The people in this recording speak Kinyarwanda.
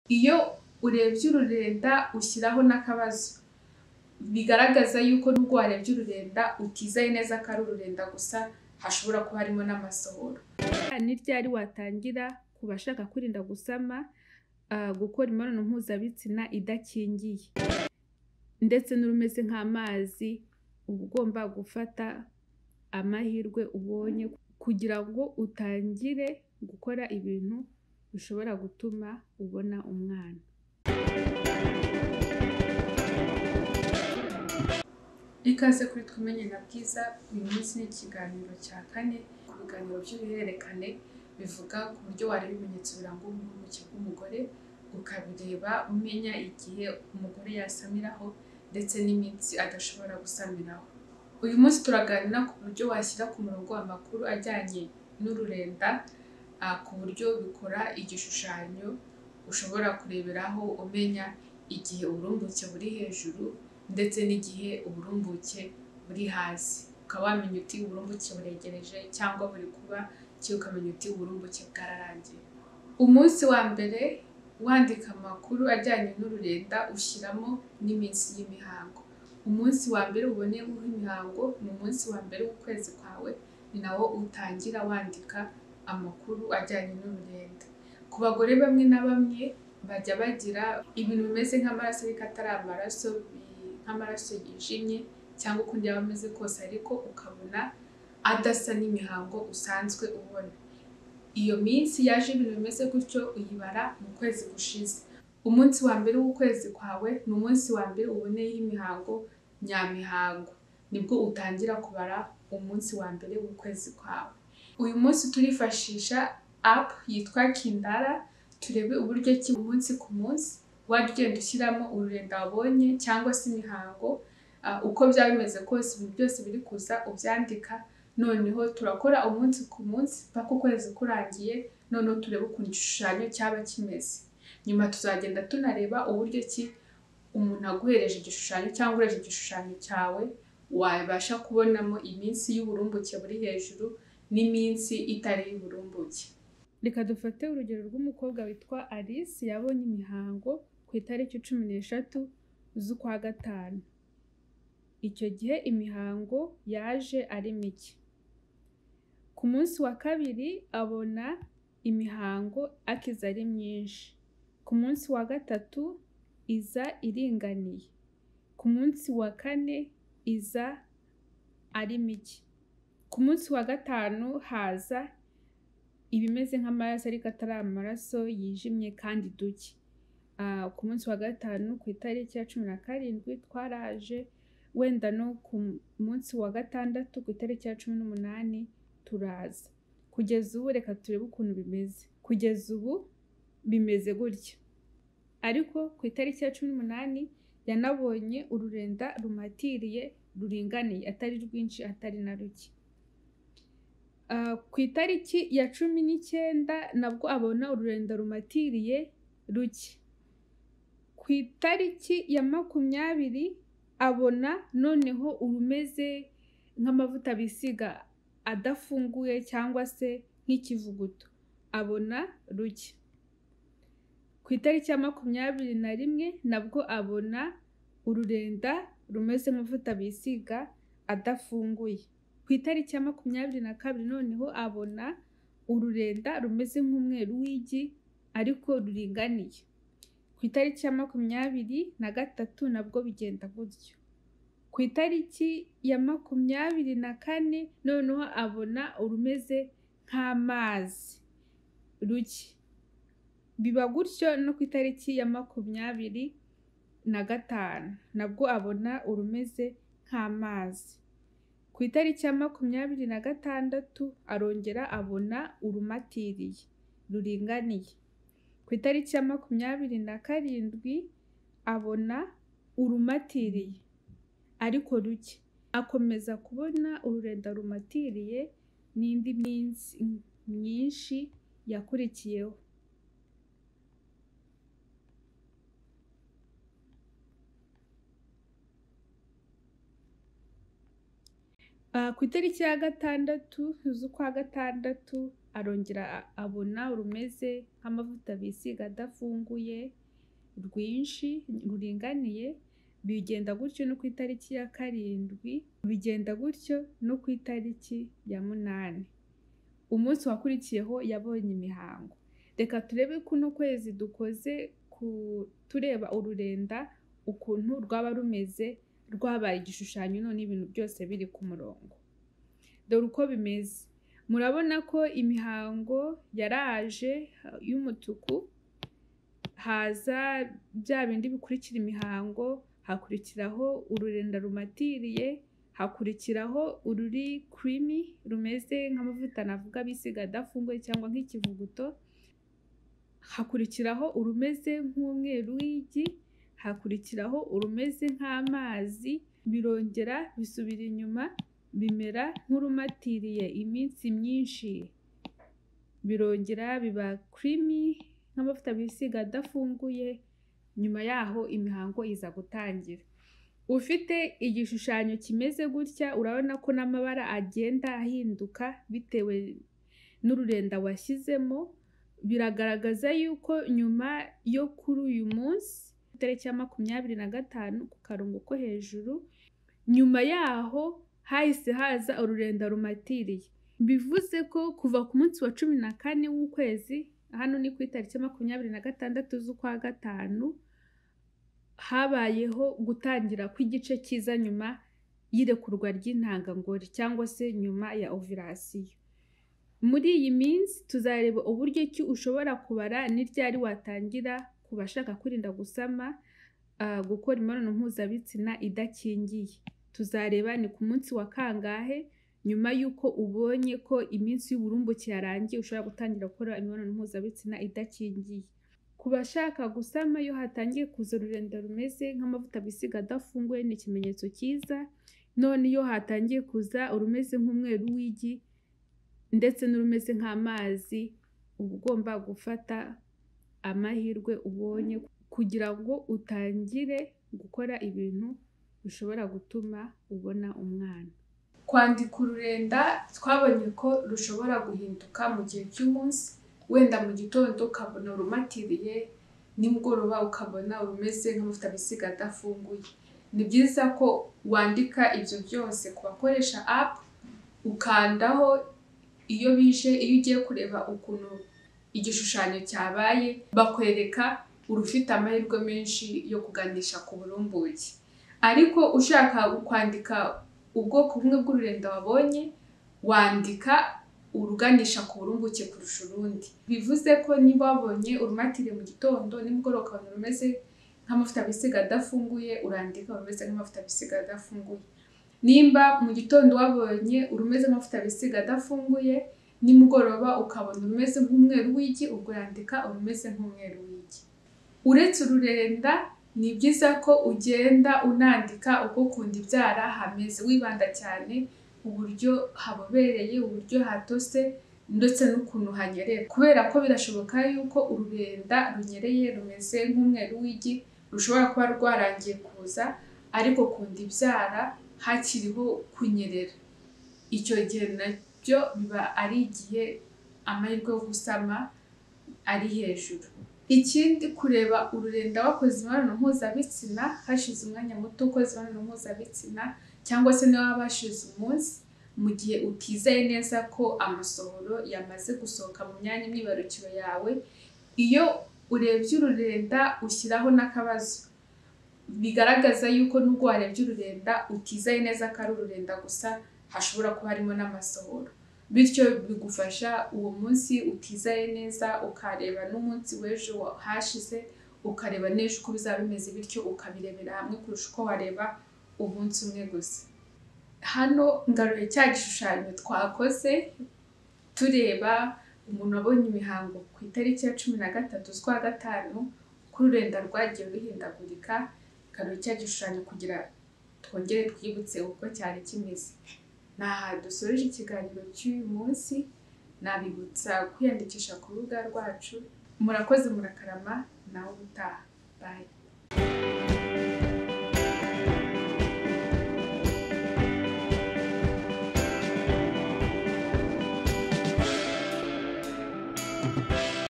Iyo urebye ururenda ushyiraho n'akabazo bigaragaza yuko nubwo warebye ururenda utizeye neza ko ari ururenda gusa, hashobora kuba harimo n'amasohoro. Ni ryari watangira ku bashaka kwirinda gusama gukora imibonano mpuzabitsina idakingiye ndetse n'urumeze nk'amazi, uba ugomba gufata amahirwe ubonye kugira ngo utangire gukora ibintu bishobora gutuma ubona umwana. Ikaze kuri Twamenye na Bwiza. Uyu munsi ni ikiganiro cya kane ku biganiro by'uruhererekane bivuga ku buryo wareba ibimenyetso biranga uburumbuke bw'umugore, ukabireba umenya igihe umugore yasamiraho ndetse n'iminsi adashobora gusamiraho. Uyu munsi turaganira ku buryo washyira ku murongo amakuru ajyanye n'ururenda, ku buryo bikora igishushanyo ushobora kureberaho umenya igihe uburumbuke buri hejuru ndetse n'igihe uburumbuke buri hasi. Ukaba wamenya uti uburumbuke buregereje cyangwa buri kuba, cyangwa ukamenya uti uburumbuke bwararangiye. Umunsi wa mbere wandika amakuru ajyanye n'ururenda ushyiramo n'iminsi y'imihango. Umunsi wa mbere uboneyeho imihango ni umunsi wa mbere w'ukwezi kwawe, ni nawo utangira wandika amakuru ajyanye n'ururenda. Ku bagore bamwe na bamwe bajya bagira ibintu bimeze nk'amaraso ariko atari amaraso, nk'amaraso yijimye cyangwa ukundi yaba ameze kose, ariko ukabona adasa n'imihango usanzwe ubona. Iyo minsi yaje ibintu bimeze gutyo uyibara mu kwezi gushize. Umunsi wa mbere w'ukwezi kwawe ni umunsi wa mbere uboneyeho imihango nyamihango, nibwo utangira kubara umunsi wa mbere w'ukwezi kwawe. Uyu munsi turifashisha app yitwa Kindara, turebe uburyo ki umunsi ku munsi wajya ugenda ushyiramo ururenda wabonye cyangwa se imihango, uko byaba bimeze kose ibintu byose biri kuza ubyandika. Noneho turakora umunsi ku munsi paka ukwezi kurangiye, noneho turebe ukuntu igishushanyo cyaba kimeze. Nyuma tuzagenda tunareba uburyo ki umuntu aguhereje igishushanyo cyangwa ureje igishushanyo cyawe wabasha kubonamo iminsi y'uburumbuke buri hejuru n'iminsi itari y'uburumbuke. Reka dufate urugero rw'umukobwa witwa Alice yabonye imihango ku itariki 13 z'ukwa gatanu. Icyo gihe imihango yaje ari mike. Ku munsi wa kabiri abona imihango akiza ari myinshi. Ku munsi wa gatatu iza iringaniye. Ku munsi wa kane iza ari mike. Ku munsi wa gatanu haza ibimeze nk'amaraso ariko atari amaraso yijimye kandi duke. Ku munsi wa gatanu ku itariki ya 17 twaraje, wenda no ku munsi wa gatandatu ku itariki ya 18 turaza. Kugeza ubu reka turebe ukuntu bimeze. Kugeza ubu bimeze gutya, ariko ku itariki ya 18 yanabonye ururenda rumatiriye ruringaniye, atari rwinshi atari na ruke. Ku itariki ya 19 nabwo abona ururenda rumatiriye ruke. Ku itariki ya 20 abona noneho urumeze nk'amavuta bisiga adafunguye cyangwa se nk'ikivuguto, abona ruke. Ku itariki ya 21 nabwo abona ururenda rumeze nk'amavuta bisiga adafunguye. Ku itariki ya 22 noneho abona ururenda rumeze nk'umweru w'igi ariko ruringaniye. Ku itariki ya 23 nabwo bigenda gutyo. Ku itariki ya 24 noneho abona urumeze nk'amazi ruke. Biba gutyo no ku itariki ya 25 nabwo abona urumeze nk'amazi. Ku itariki ya 26 arongera abona urumatiriye ruringaniye. Ku itariki ya 27 abona urumatiriye ariko ruke. Akomeza kubona ururenda rumatiriye n'indi minsi myinshi yakurikiyeho. Ku itariki ya 6 z'ukwa gatandatu arongera abona urumeze nk'amavuta bisiga adafunguye rwinshi ruringaniye. Bigenda gutyo no ku itariki ya 7, bigenda gutyo no ku itariki ya 8. Umunsi wakurikiyeho yabonye imihango. Reka turebe kuno kwezi dukoze tureba ururenda ukuntu rwaba rumeze, rwabaye igishushanyo none ibintu byose biri ku murongo. Dore uko bimeze. Murabona ko imihango yaraje y'umutuku, haza bya bindi bikurikira imihango, hakurikiraho ururenda rumatiriye, hakurikiraho ururi creamy rumeze nk'amavuta navuga bisiga adafunguye cyangwa nk'ikivuguto, hakurikiraho urumeze nk'umweru w'igi, hakurikiraho urumeze nk'amazi, birongera bisubira inyuma bimera nk'urumatiriye iminsi myinshi, birongera biba creamy nk'amavuta bisiga adafunguye. Nyuma yaho imihango iza gutangira. Ufite igishushanyo kimeze gutya urabona ko n'amabara agenda ahinduka bitewe n'ururenda washyizemo. Biragaragaza yuko nyuma yo kuri uyu munsi tariki ya 25 ku karongo ko hejuru, nyuma yaho hahise haza ururenda rumatiriye. Bivuze ko kuva ku munsi wa 14 w'ukwezi, hano ni ku itariki ya 26 z'ukwa 5, habayeho gutangira kw'igice cyiza nyuma y'irekurwa ry'intangangore cyangwa se nyuma ya ovulation. Muri iyi minsi tuzareba uburyo ki ushobora kubara n'iryari watangira ku bashaka kwirinda gusama, gukora imibonano mpuzabitsina idakingiye. Tuzareba ni ku munsi wa kangahe nyuma y'uko ubonye ko iminsi y'uburumbuke yarangiye ushobora gutangira gukora imibonano mpuzabitsina idakingiye. Ku bashaka gusama iyo hatangiye kuza ururenda rumeze nk'amavuta bisiga adafunguye ni ikimenyetso cyiza. None iyo hatangiye kuza urumeze nk'umweru w'igi ndetse n'urumeze nk'amazi, uba ugomba gufata amahirwe ubonye kugira ngo utangire gukora ibintu bishobora gutuma ubona umwana. Kwandika ururenda twabonye ko rushobora guhinduka mu gihe cy'umunsi. Wenda mu gitondo ukabona urumatiriye, nimugoroba ukabona urumeze nk'amavuta bisiga adafunguye. Ni byiza ko wandika ibyo byose ku bakoresha app, ukandaho iyo bije, iyo ugiye kureba ukuntu igishushanyo cyabaye, bakwereka urufite amahirwe menshi yo kuganisha ku burumbuke. Ariko ushaka kwandika ubwoko bumwe bw'ururenda wabonye, wandika uruganisha ku burumbuke kurusha urundi. Bivuze ko niba wabonye urumatiriye mu gitondo, nimugoroba ukabona rumeze nk'amavuta bisiga adafunguye, urandika urumeze nk'amavuta bisiga adafunguye. Nimba mu gitondo wabonye urumeze nk'amavuta bisiga adafunguye, nimugoroba ukabona urumeze nk'umweru w'igi, ubwo yandika urumeze nk'umweru w'igi. Uretse ururenda, ni byiza ko ugenda unandika uko ukunda ibyara hameze, wibanda cyane uburyo habobereye, uburyo hatose ndetse n'ukuntu hanyerera. Kubera ko birashoboka yuko ururenda runyereye rumeze nk'umweru w'igi rushobora kuba rwarangiye kuza, ariko kunda ibyara hakiriho kunyerera. Icyo gihe nabyo biba ari igihe amahirwe yo gusama ari hejuru. Ikindi, kureba ururenda wakoze imibonano mpuzabitsina hashize umwanya muto ukoze imibonano mpuzabitsina, cyangwa se niba wabashize umunsi, mu gihe utizeye neza ko amasohoro yamaze gusohoka mu myanya myibarukiro yawe. Iyo urebye ururenda ushyiraho n'akabazo, bigaragaza yuko nubwo warebye ururenda utizeye neza ko ari ururenda gusa, hashobora kuba harimo n'amasohoro. Bityo bigufasha uwo munsi utizeye neza, ukareba n'umunsi w'ejo hashize, ukareba n'ejo uko bizaba bimeze, bityo ukabirebera hamwe kurusha uko wareba umunsi umwe gusa. Hano ngaruye cya gishushanyo twakoze tureba umuntu wabonye imihango ku itariki ya 13 z'ukwa 5, ko ururenda rwagiye ruhindagurika. Ngaruye cya gishushanyo kugira twongere twibutse uko cyari kimeze. Naha dusoreje ikiganiro cy'uyu munsi. Nabibutsa kwiyandikisha ku rubuga rwacu. Murakoze, murakarama, nawe ubutaha. Bye.